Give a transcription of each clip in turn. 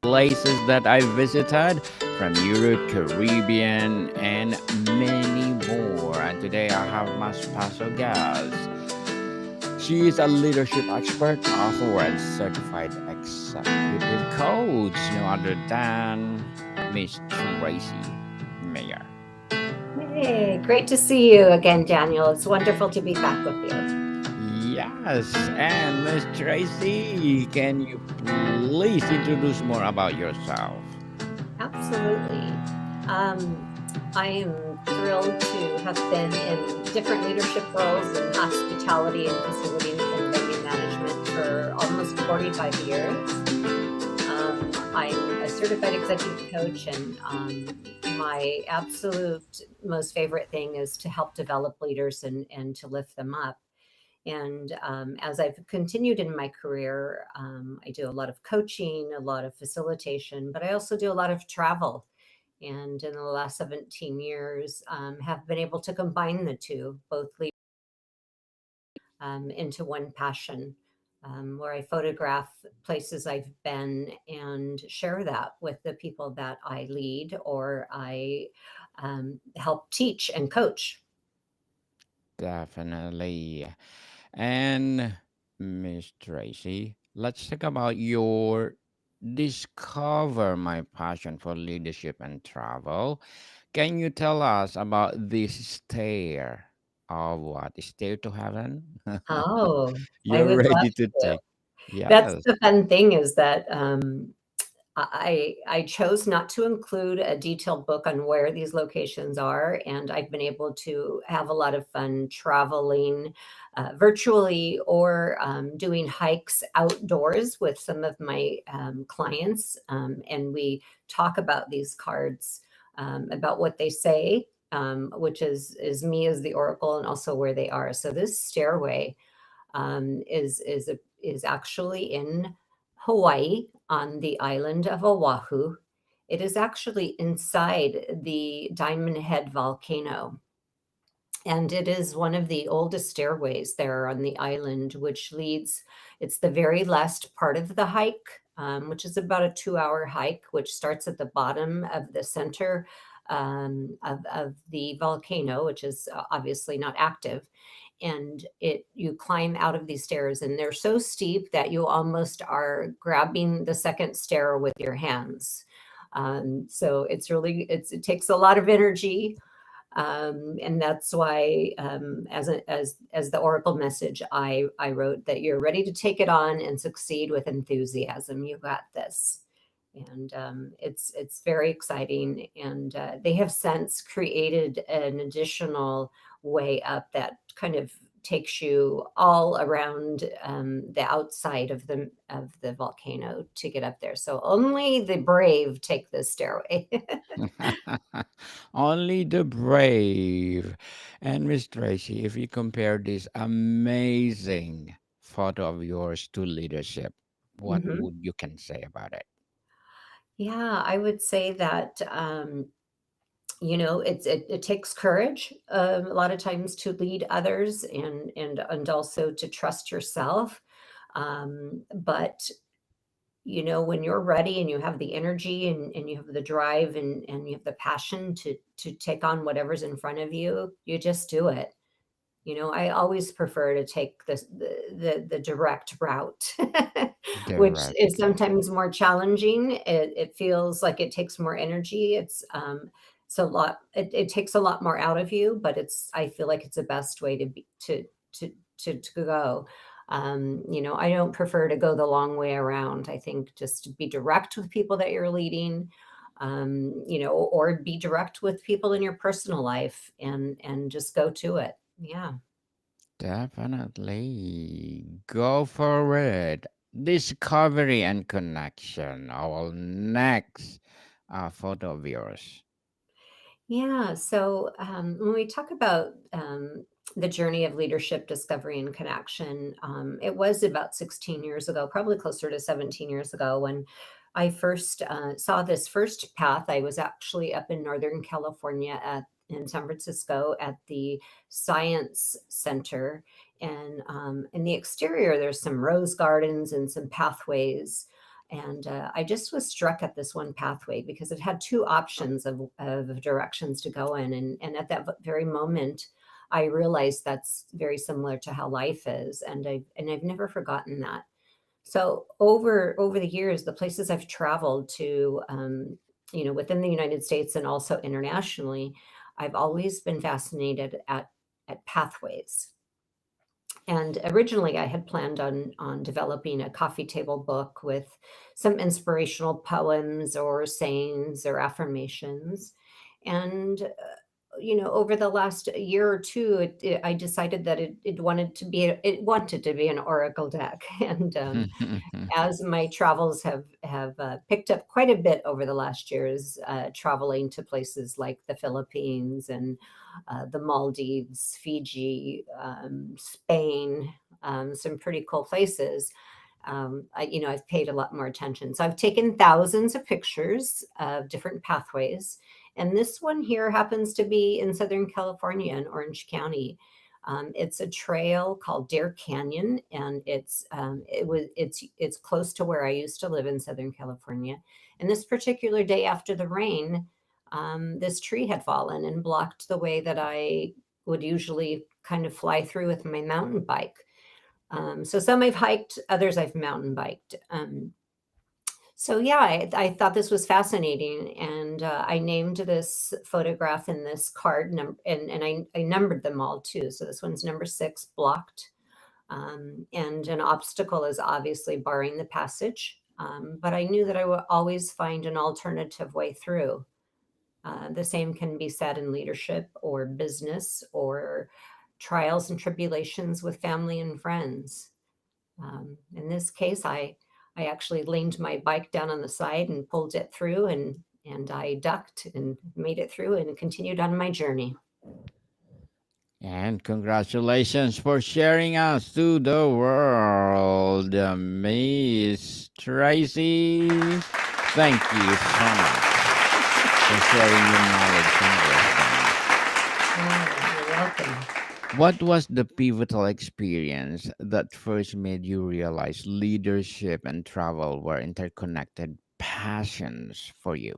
places that I visited from Europe, Caribbean, and many more. And today I have my special guest. She is a leadership expert, author, and certified executive coach, no other than Miss Tracy Mayer. Hey, great to see you again, Daniel. It's wonderful to be back with you. Yes, and Miss Tracy, can you please introduce more about yourself? Absolutely. Um, I am thrilled to have been in different leadership roles in hospitality and facility and venue management for almost 45 years. I'm a certified executive coach, and my absolute most favorite thing is to help develop leaders and to lift them up. And as I've continued in my career, I do a lot of coaching, a lot of facilitation, but I also do a lot of travel. And in the last 17 years, have been able to combine the two, both lead into one passion, where I photograph places I've been and share that with the people that I lead or I help teach and coach. Definitely. And Miss Tracy, let's talk about your discover my passion for leadership and travel. Can you tell us about this stair of what? Stair to heaven? Oh, I You're would love ready to to. take. That's Yes. the fun thing is that I chose not to include a detailed book on where these locations are, and I've been able to have a lot of fun traveling virtually or doing hikes outdoors with some of my clients, and we talk about these cards, about what they say, which is me as the oracle, and also where they are. So this stairway is actually in Hawaii on the island of Oahu. It is actually inside the Diamond Head volcano, and it is one of the oldest stairways there on the island, which leads. It's the very last part of the hike, which is about a 2-hour hike, which starts at the bottom of the center of the volcano, which is obviously not active, and it you climb out of these stairs, and they're so steep that you almost are grabbing the second stair with your hands. So it takes a lot of energy, and that's why, as the oracle message, I wrote that you're ready to take it on and succeed with enthusiasm. You got this. And it's very exciting, and they have since created an additional way up that kind of takes you all around the outside of the volcano to get up there. So only the brave take this stairway. Only the brave. And Miss Tracy, if you compare this amazing photo of yours to leadership, what Mhm. would you can say about it? Yeah, I would say that, it takes courage, a lot of times to lead others and also to trust yourself. But when you're ready and you have the energy and you have the drive and you have the passion to take on whatever's in front of you, you just do it. I always prefer to take the direct route, which is Direct. sometimes more challenging. It feels like it takes more energy. It's a lot. It takes a lot more out of you, but I feel like it's the best way to be to go. I don't prefer to go the long way around. I think just to be direct with people that you're leading, or be direct with people in your personal life and just go to it. Yeah. Definitely. Go for it. Discovery and connection. Our next photo of yours. Yeah. So when we talk about the journey of leadership, discovery, and connection, it was about 16 years ago, probably closer to 17 years ago, when I first saw this first path. I was actually up in Northern California in San Francisco at the Science Center. And in the exterior, there's some rose gardens and some pathways. And I just was struck at this one pathway because it had two options of directions to go in. And at that very moment, I realized that's very similar to how life is. And I've never forgotten that. So over the years, the places I've traveled to, within the United States and also internationally, I've always been fascinated at pathways. And originally, I had planned on developing a coffee table book with some inspirational poems or sayings or affirmations. And over the last year or two, I decided that it wanted to be an oracle deck, and as my travels have picked up quite a bit over the last years, traveling to places like the Philippines and the Maldives, Fiji, Spain, some pretty cool places. I've paid a lot more attention. So I've taken thousands of pictures of different pathways, and this one here happens to be in Southern California in Orange County. It's a trail called Dare Canyon, and it's close to where I used to live in Southern California. And this particular day after the rain, this tree had fallen and blocked the way that I would usually kind of fly through with my mountain bike. So some I've hiked, others I've mountain biked. So yeah, I thought this was fascinating, and I named this photograph in this card and I numbered them all too. So this one's number 6, blocked, and an obstacle is obviously barring the passage. But I knew that I would always find an alternative way through. The same can be said in leadership or business or trials and tribulations with family and friends. In this case, I actually leaned my bike down on the side and pulled it through, and I ducked and made it through and continued on my journey. And congratulations for sharing us to the world, Miss Tracy. Thank you so much for sharing your knowledge and Oh, you're welcome. wisdom. What was the pivotal experience that first made you realize leadership and travel were interconnected passions for you?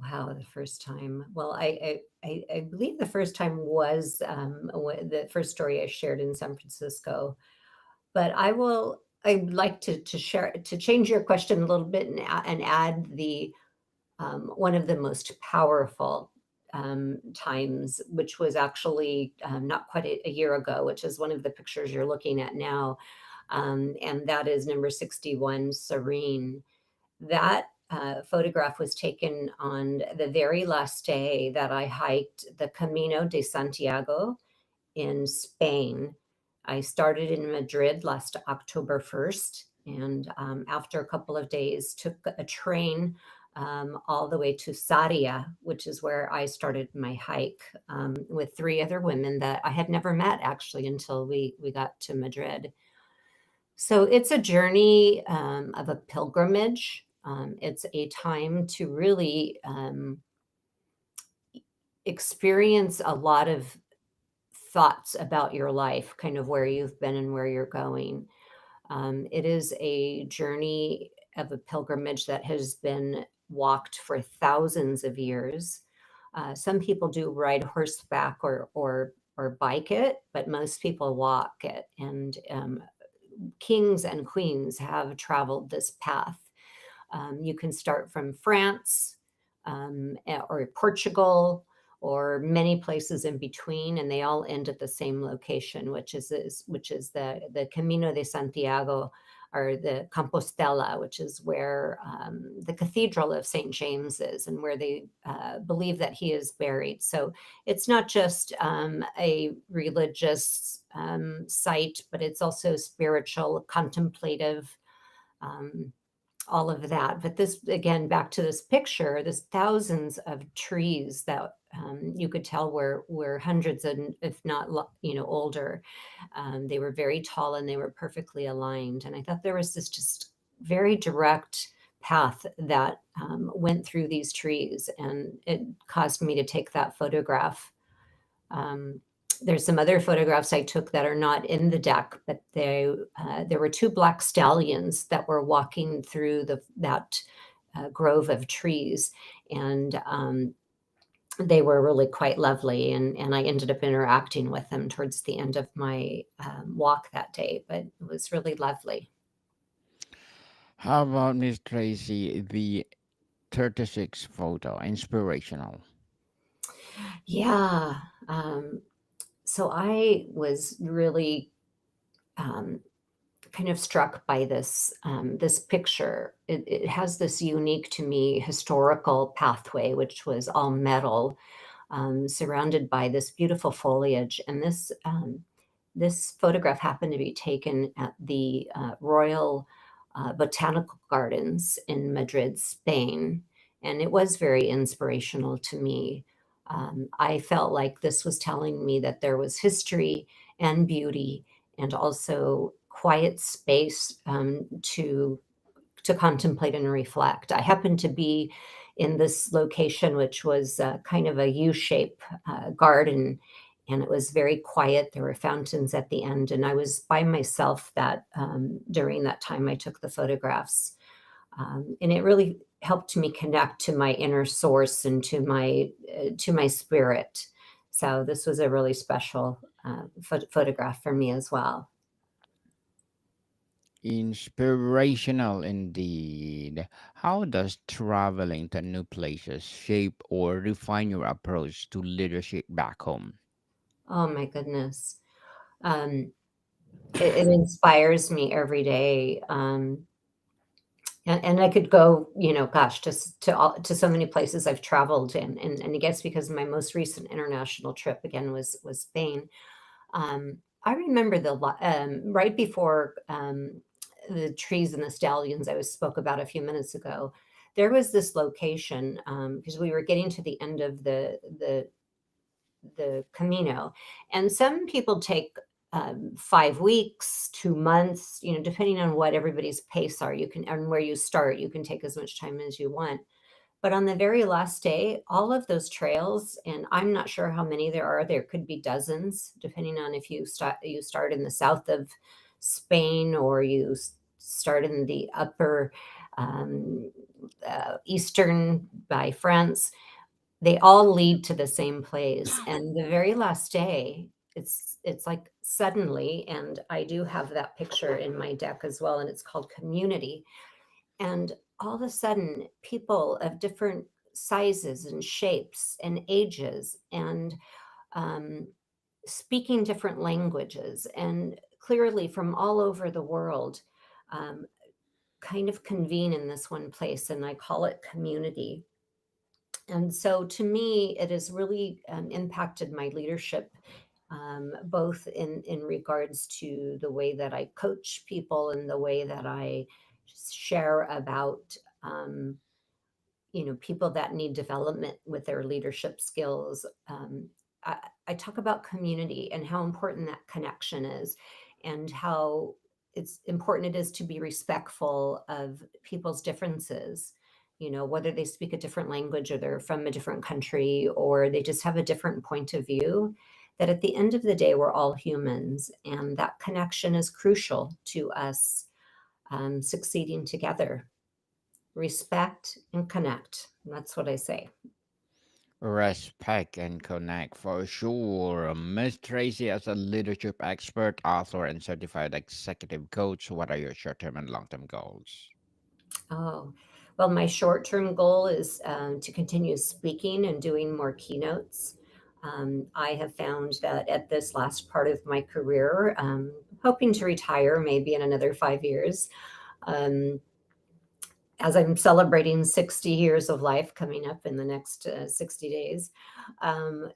Wow, the first time. Well, I believe the first time was the first story I shared in San Francisco. But I'd like to change your question a little bit and add the one of the most powerful times, which was actually not quite a year ago, which is one of the pictures you're looking at now. And that is number 61, Serene. That photograph was taken on the very last day that I hiked the Camino de Santiago in Spain. I started in Madrid last October 1st, and after a couple of days, took a train all the way to Sarria, which is where I started my hike with 3 other women that I had never met actually until we got to Madrid. So it's a journey of a pilgrimage. It's a time to really experience a lot of thoughts about your life, kind of where you've been and where you're going. It is a journey of a pilgrimage that has been walked for thousands of years. Some people do ride horseback or bike it, but most people walk it. And kings and queens have traveled this path. You can start from France or Portugal or many places in between, and they all end at the same location, which is the Camino de Santiago, or the Compostela, which is where the Cathedral of St. James is, and where they believe that he is buried. So it's not just a religious site, but it's also spiritual, contemplative. Um, all of that. But this, again, back to this picture, there's thousands of trees that you could tell were hundreds and if not, older. They were very tall and they were perfectly aligned. And I thought there was this just very direct path that went through these trees, and it caused me to take that photograph. Um, There's some other photographs I took that are not in the deck, but there were two black stallions that were walking through that grove of trees, and they were really quite lovely, and I ended up interacting with them towards the end of my walk that day, but it was really lovely. How about Miss Tracy? The 36 photo, inspirational. Yeah. So I was really um, kind of struck by this picture. It has this unique to me historical pathway, which was all metal, surrounded by this beautiful foliage. And this photograph happened to be taken at the Royal Botanical Gardens in Madrid, Spain, and it was very inspirational to me. I felt like this was telling me that there was history and beauty, and also quiet space to contemplate and reflect. I happened to be in this location, which was kind of a U shape garden, and it was very quiet. There were fountains at the end, and I was by myself that during that time I took the photographs. And it really helped me connect to my inner source and to my spirit. So this was a really special photograph for me as well. Inspirational indeed. How does traveling to new places shape or refine your approach to leadership back home? Oh my goodness. Um, it inspires me every day. And I could go, gosh, just to so many places I've traveled, and I guess because my most recent international trip again was Spain. I remember right before the trees and the stallions I was spoke about a few minutes ago. There was this location because we were getting to the end of the Camino. And some people take 5 weeks, 2 months, depending on what everybody's pace are. You can, and where you start, you can take as much time as you want. But on the very last day, all of those trails, and I'm not sure how many there are. There could be dozens, depending on if you start in the south of Spain, or start in the upper um, eastern by France. They all lead to the same place, and the very last day, it's like suddenly, and I do have that picture in my deck as well, and it's called Community, and all of a sudden, people of different sizes and shapes and ages, and um, speaking different languages, and clearly from all over the world, um, kind of convene in this one place, and I call it Community. And so to me, it has really impacted my leadership, both in regards to the way that I coach people and the way that I share about people that need development with their leadership skills. I talk about community and how important that connection is, and how it's important it is to be respectful of people's differences. Whether they speak a different language, or they're from a different country, or they just have a different point of view, that at the end of the day, we're all humans, and that connection is crucial to us succeeding together. Respect and connect. That's what I say. Respect and connect for sure. Miss Tracy, as a leadership expert, author, and certified executive coach, what are your short term and long term goals? Oh, well, my short-term goal is to continue speaking and doing more keynotes. I have found that at this last part of my career, hoping to retire maybe in another 5 years, um, as I'm celebrating 60 years of life coming up in the next 60 days.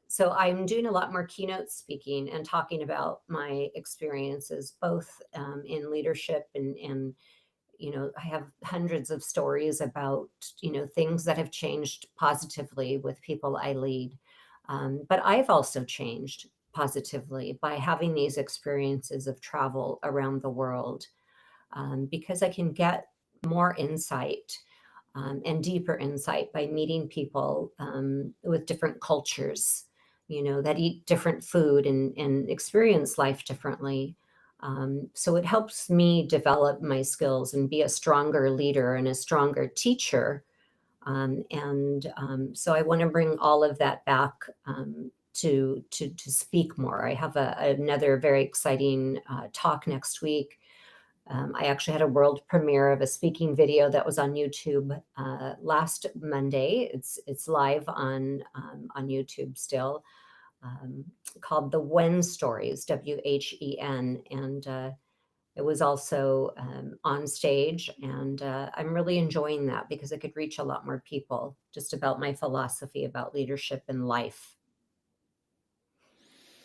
So I'm doing a lot more keynote speaking and talking about my experiences, both in leadership, and I have hundreds of stories about things that have changed positively with people I lead. But I've also changed positively by having these experiences of travel around the world, because I can get more insight, and deeper insight by meeting people with different cultures, that eat different food and experience life differently. So it helps me develop my skills and be a stronger leader and a stronger teacher. So I want to bring all of that back, to speak more. I have another very exciting talk next week. I actually had a world premiere of a speaking video that was on YouTube last Monday. It's live on YouTube still, um, called the When Stories, WHEN, and it was also on stage. And I'm really enjoying that because I could reach a lot more people just about my philosophy about leadership and life.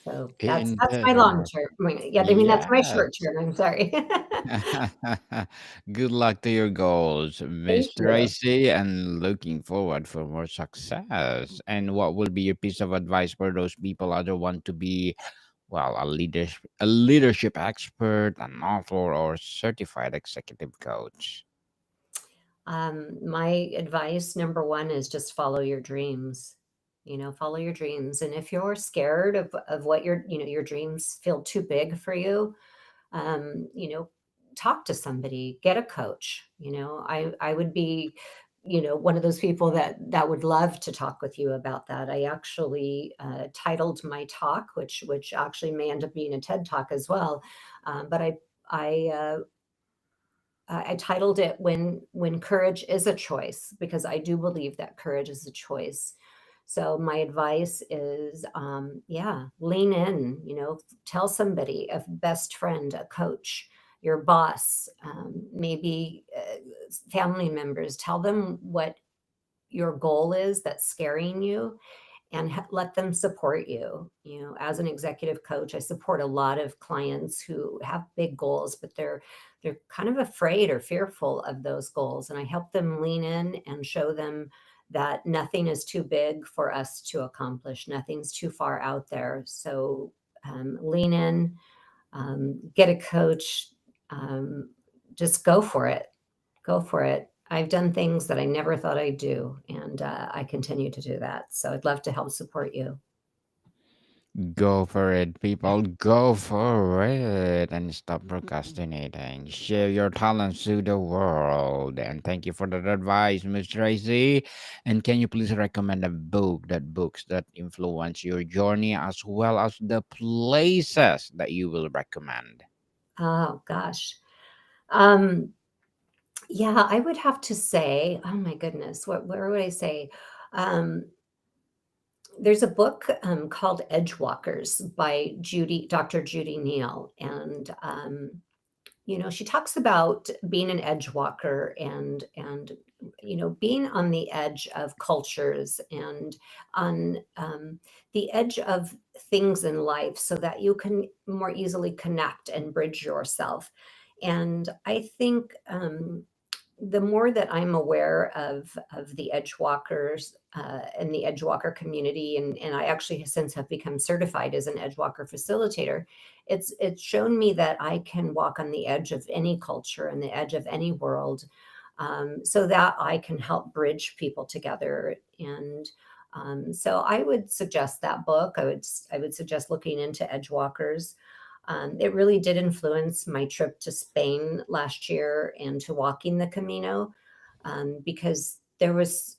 So that's my long Inter term. Yeah, I mean that's my short Yes. term. I'm sorry. Good luck to your goals, Thank Miss you. Tracy, and looking forward for more success. And what will be your piece of advice for those people either want to be, well, a leadership expert, an author, or certified executive coach? My advice, number one, is just follow your dreams. Follow your dreams. And if you're scared of what your dreams feel too big for you, um, you know, talk to somebody, get a coach. I would be, one of those people that would love to talk with you about that. I actually titled my talk, which actually may end up being a TED talk as well. But I titled it "When Courage is a Choice," because I do believe that courage is a choice. So my advice is, yeah, lean in. Tell somebody, a best friend, a coach, your boss, maybe family members. Tell them what your goal is that's scaring you, and let them support you. As an executive coach, I support a lot of clients who have big goals, but they're kind of afraid or fearful of those goals, and I help them lean in and show them that nothing is too big for us to accomplish. Nothing's too far out there. So lean in, get a coach, um, just go for it. Go for it. I've done things that I never thought I'd do, and I continue to do that. So I'd love to help support you. Go for it, people. Go for it and stop procrastinating. Share your talents to the world. And thank you for that advice, Miss Tracy. And can you please recommend a book, that books that influence your journey, as well as the places that you will recommend? Oh gosh. Um, yeah, I would have to say, oh my goodness, where would I say? Um, there's a book called Edgewalkers by Dr. Judy Neal, and she talks about being an edge walker and being on the edge of cultures and on the edge of things in life so that you can more easily connect and bridge yourself. And I think the more that I'm aware of the edge walkers and the edge walker community, and I actually since have become certified as an edge walker facilitator, it's shown me that I can walk on the edge of any culture and the edge of any world, so that I can help bridge people together. And so I would suggest that book. I would suggest looking into edge walkers. It really did influence my trip to Spain last year and to walking the Camino, because there was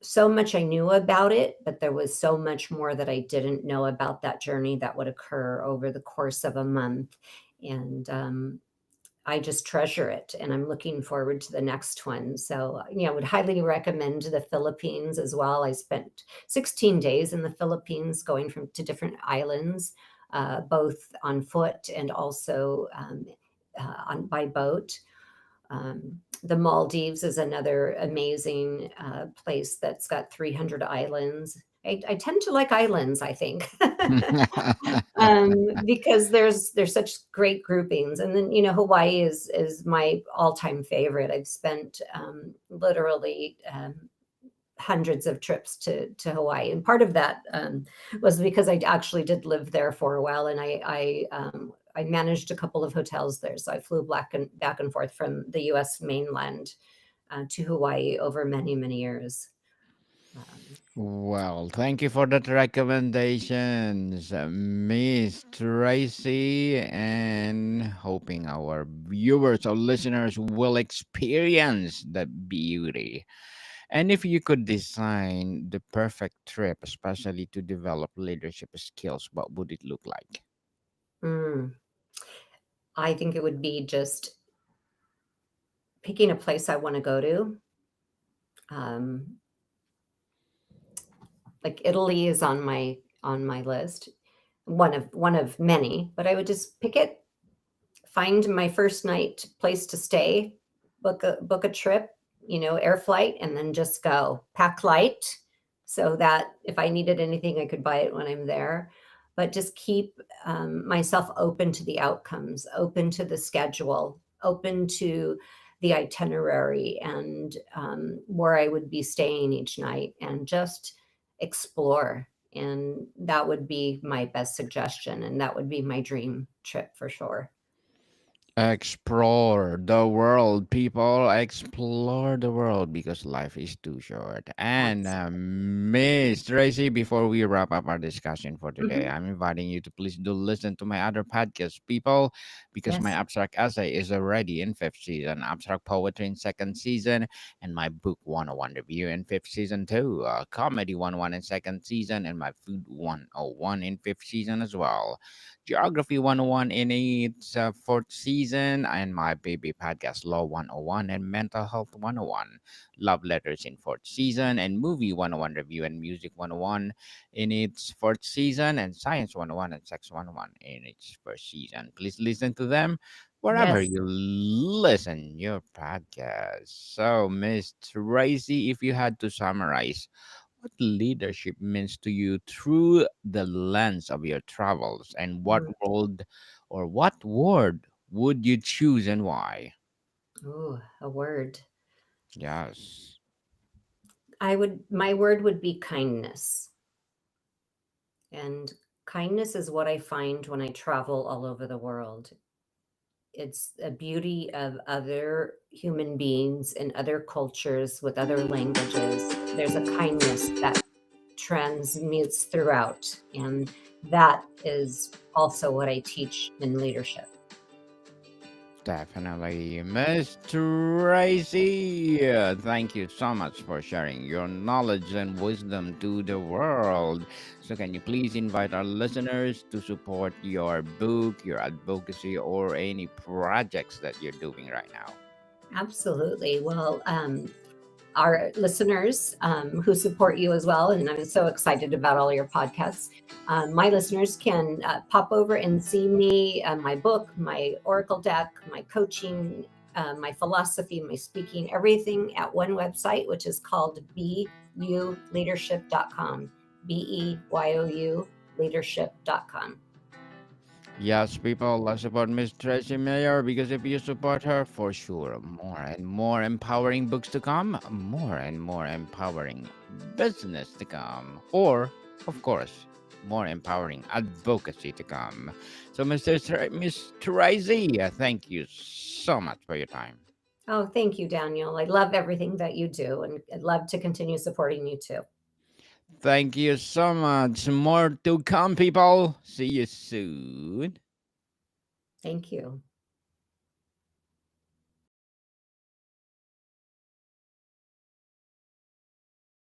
so much I knew about it, but there was so much more that I didn't know about that journey that would occur over the course of a month. And I just treasure it, and I'm looking forward to the next one. So, I would highly recommend the Philippines as well. I spent 16 days in the Philippines going from to different islands, both on foot and also on by boat. The Maldives is another amazing place that's got 300 islands. I tend to like islands, I think. Because there's such great groupings, and then Hawaii is my all-time favorite. I've spent literally hundreds of trips to Hawaii, and part of that was because I actually did live there for a while, and I managed a couple of hotels there, so I flew back and forth from the U.S. mainland to Hawaii over many years. Um, Well, thank you for that recommendations, Miss Tracy, and hoping our viewers or listeners will experience the beauty. And if you could design the perfect trip, especially to develop leadership skills, what would it look like? mm, I think it would be just picking a place I want to go to. Um, like Italy is on my list, one of many, but I would just pick it, find my first night place to stay, book a trip, air flight, and then just go. Pack light so that if I needed anything, I could buy it when I'm there. But just keep myself open to the outcomes, open to the schedule, open to the itinerary, and where I would be staying each night, and just explore. And that would be my best suggestion, and that would be my dream trip for sure. Explore the world, people. Explore the world because life is too short. And Absolutely. Miss Tracy, before we wrap up our discussion for today, Mhm. I'm inviting you to please do listen to my other podcast, people, because my Yes. abstract essay is already in fifth season, abstract poetry in second season, and my book 101 review in fifth season too, comedy 101 in second season, and my food 101 in fifth season as well. Geography 101 in its fourth season, and my baby podcast Law 101 and Mental Health 101. Love Letters in fourth season, and Movie 101 Review and Music 101 in its fourth season, and Science 101 and Sex 101 in its first season. Please listen to them wherever Yes. you listen your podcast. So, Miss Tracy, if you had to summarize what leadership means to you through the lens of your travels, and what Mm. world or what word would you choose and why? Ooh, a word. Yes, My word would be kindness. And kindness is what I find when I travel all over the world. It's a beauty of other human beings in other cultures with other languages. There's a kindness that transmutes throughout. And that is also what I teach in leadership. definitely. Miss Tracy, thank you so much for sharing your knowledge and wisdom to the world. So, can you please invite our listeners to support your book, your advocacy, or any projects that you're doing right now? Absolutely. Well, our listeners who support you as well, and I'm so excited about all your podcasts. My listeners can pop over and see me, my book, my Oracle deck, my coaching, my philosophy, my speaking, everything at one website, which is called beuleadership.com. BEYOU leadership.com. Yes, people, let's support Miss Tracy Mayer because if you support her, for sure, more and more empowering books to come, more and more empowering business to come, or, of course, more empowering advocacy to come. So, Miss Tracy, thank you so much for your time. Oh, thank you, Daniel. I love everything that you do, and I'd love to continue supporting you too. Thank you so much. More to come, people. See you soon. Thank you.